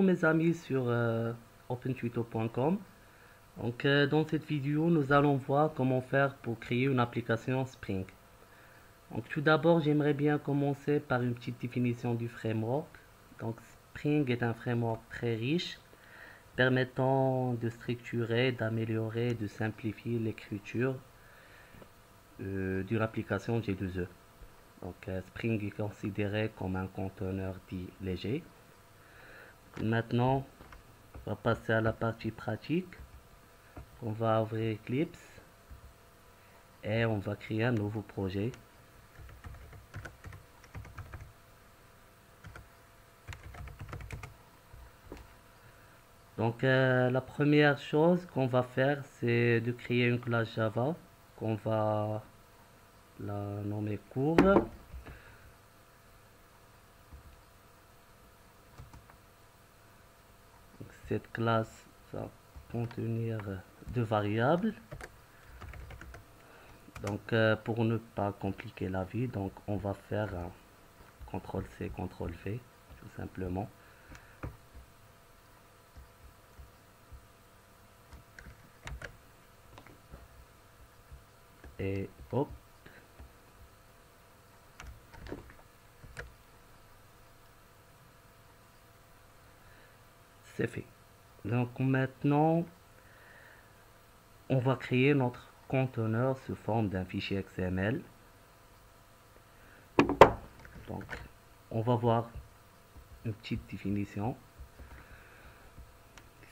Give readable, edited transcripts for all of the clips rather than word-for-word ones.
mes amis sur opentuto.com. Donc dans cette vidéo nous allons voir comment faire pour créer une application Spring. Donc tout d'abord j'aimerais bien commencer par une petite définition du framework. Donc Spring est un framework très riche permettant de structurer, d'améliorer, de simplifier l'écriture d'une application J2E. Donc Spring est considéré comme un conteneur dit léger. Maintenant, on va passer à la partie pratique. On va ouvrir Eclipse et on va créer un nouveau projet. Donc la première chose qu'on va faire, c'est de créer une classe Java qu'on va la nommer cours. Cette classe va contenir deux variables. Donc pour ne pas compliquer la vie, donc on va faire un CTRL-C, CTRL-V tout simplement. Et hop. C'est fait. Donc maintenant, on va créer notre conteneur sous forme d'un fichier XML. Donc, on va voir une petite définition.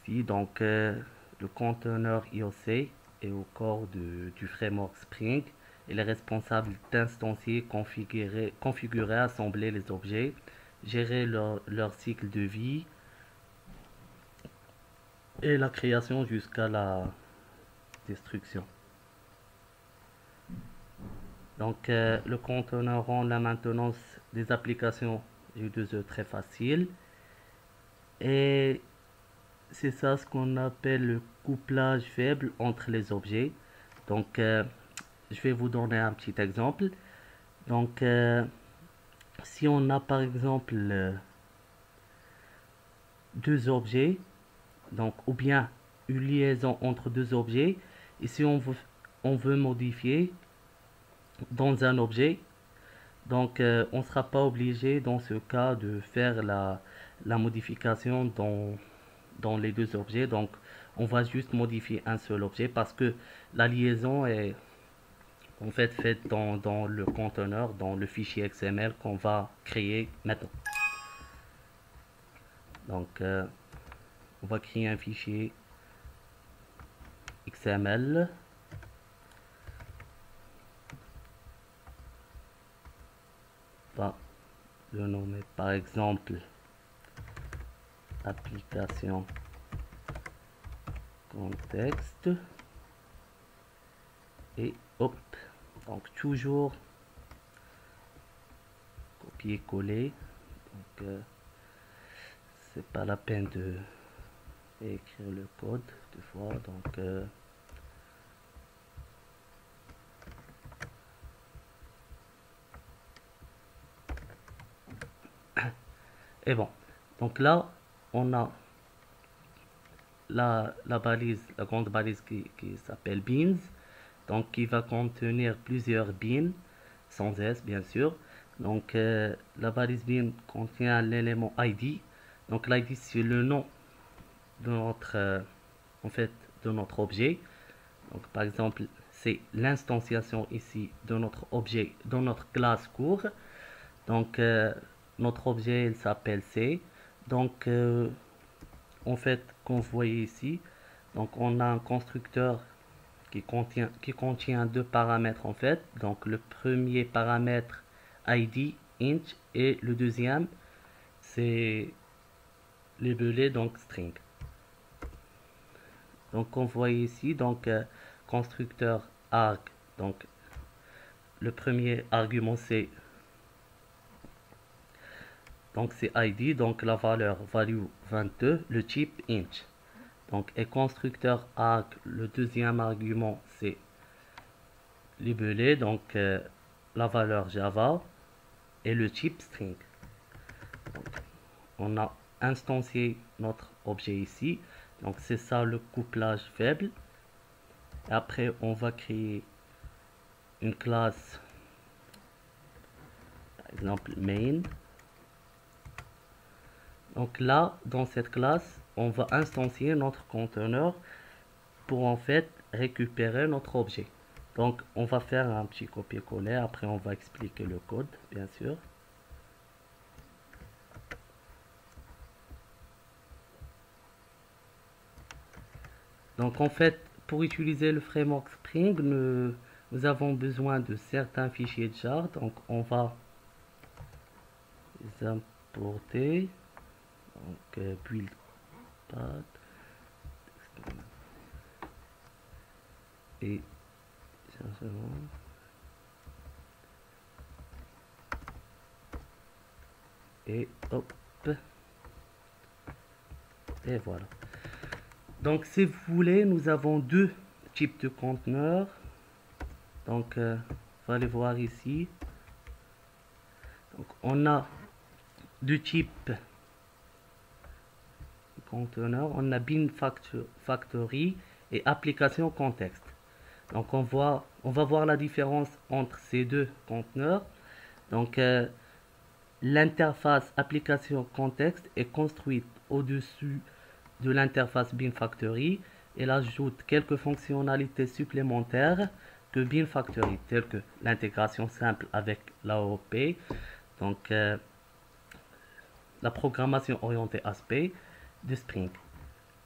Ici, donc, le conteneur IOC est au corps du framework Spring. Il est responsable d'instancier, configurer, assembler les objets, gérer leur cycle de vie et la création jusqu'à la destruction. Donc le conteneur rend la maintenance des applications J2E très facile et c'est ça ce qu'on appelle le couplage faible entre les objets. Donc je vais vous donner un petit exemple. Donc si on a par exemple deux objets, donc ou bien une liaison entre deux objets, et si on veut modifier dans un objet, donc on ne sera pas obligé dans ce cas de faire la modification dans les deux objets. Donc on va juste modifier un seul objet parce que la liaison est en fait faite dans le conteneur, dans le fichier XML qu'on va créer maintenant. Donc on va créer un fichier XML. On va le nommer par exemple application contexte et hop, donc toujours copier-coller. Donc c'est pas la peine de écrire le code deux fois. Donc et bon, donc là on a la balise, la grande balise qui s'appelle beans, donc qui va contenir plusieurs beans sans s bien sûr. Donc la balise bean contient l'élément id. Donc l'id c'est le nom de notre en fait de notre objet. Donc par exemple c'est l'instanciation ici de notre objet dans notre classe cours. Donc notre objet il s'appelle C. Donc en fait comme vous voyez ici, donc on a un constructeur qui contient deux paramètres en fait. Donc le premier paramètre id int et le deuxième c'est labelé donc string. Donc comme vous voyez ici, donc constructeur arg, donc le premier argument c'est id, donc la valeur value 22, le type int. Donc et constructeur arg, le deuxième argument c'est labelé, donc la valeur java et le type string. Donc, on a instancié notre objet ici. Donc c'est ça le couplage faible. Et après on va créer une classe, par exemple main. Donc là, dans cette classe, on va instancier notre conteneur pour en fait récupérer notre objet. Donc on va faire un petit copier-coller, après on va expliquer le code, bien sûr. Donc en fait, pour utiliser le framework Spring, nous avons besoin de certains fichiers jar. Donc on va les importer. Donc build path et hop, et voilà. Donc si vous voulez, nous avons deux types de conteneurs. Donc vous allez voir ici. Donc on a deux types de conteneurs. On a bin factory et application contexte. Donc on va voir la différence entre ces deux conteneurs. Donc l'interface application contexte est construite au-dessus de l'interface bin factory. Elle ajoute quelques fonctionnalités supplémentaires que bin factory, telles que l'intégration simple avec l'AOP, donc la programmation orientée aspect de Spring.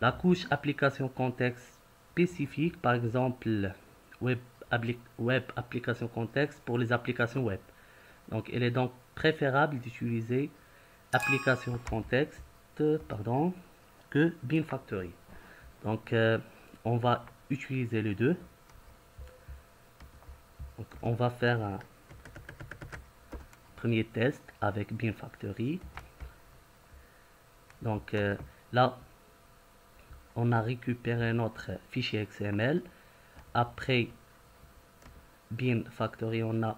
La couche application contexte spécifique, par exemple web application contexte pour les applications web. Donc il est donc préférable d'utiliser application contexte que bin factory. Donc on va utiliser les deux. Donc, on va faire un premier test avec bin factory. Donc là on a récupéré notre fichier XML. Après bin factory, on a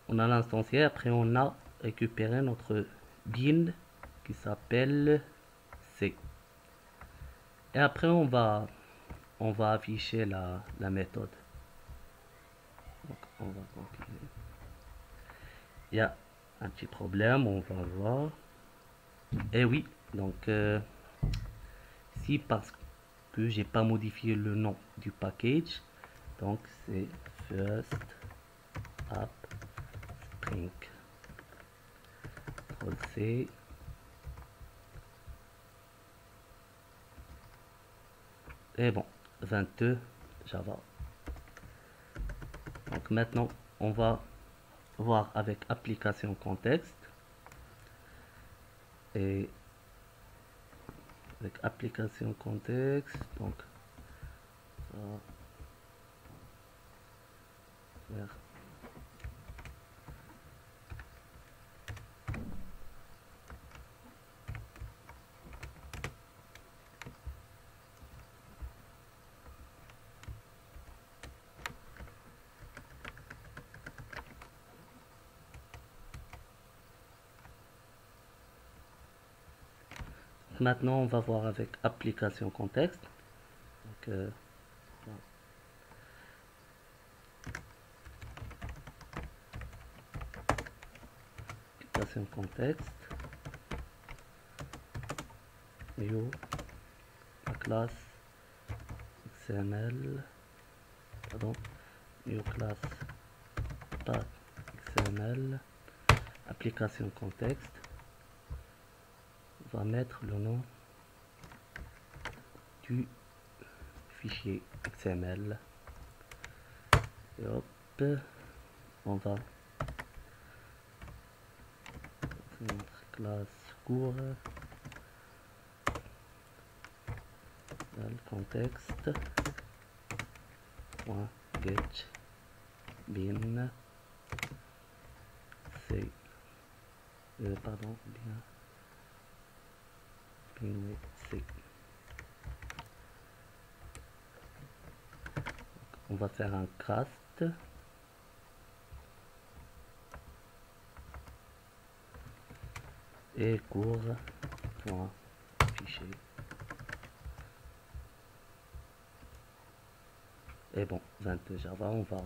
l'instancié. Après on a récupéré notre bin qui s'appelle C. Et après on va afficher la méthode. Donc on va compiler. Il y a un petit problème, on va voir. Et oui, donc si parce que j'ai pas modifié le nom du package, donc c'est first app spring C et bon 22 Java. Donc maintenant on va voir avec application contexte et avec application contexte, donc ça va faire maintenant on va voir avec application contexte. Donc, application contexte, new, la classe XML, new class path XML, application contexte. On va mettre le nom du fichier XML et hop, on va notre classe cours contexte get bin c bin c. On va faire un cast et cours.fichier Et bon, 22 Java, on va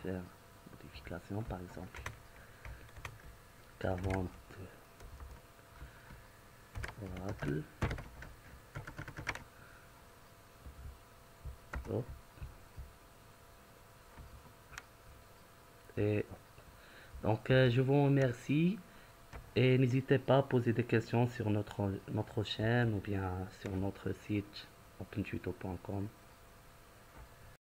faire modification, par exemple 40 Oracle. Hop. Et donc, je vous remercie et n'hésitez pas à poser des questions sur notre chaîne ou bien sur notre site opentuto.com.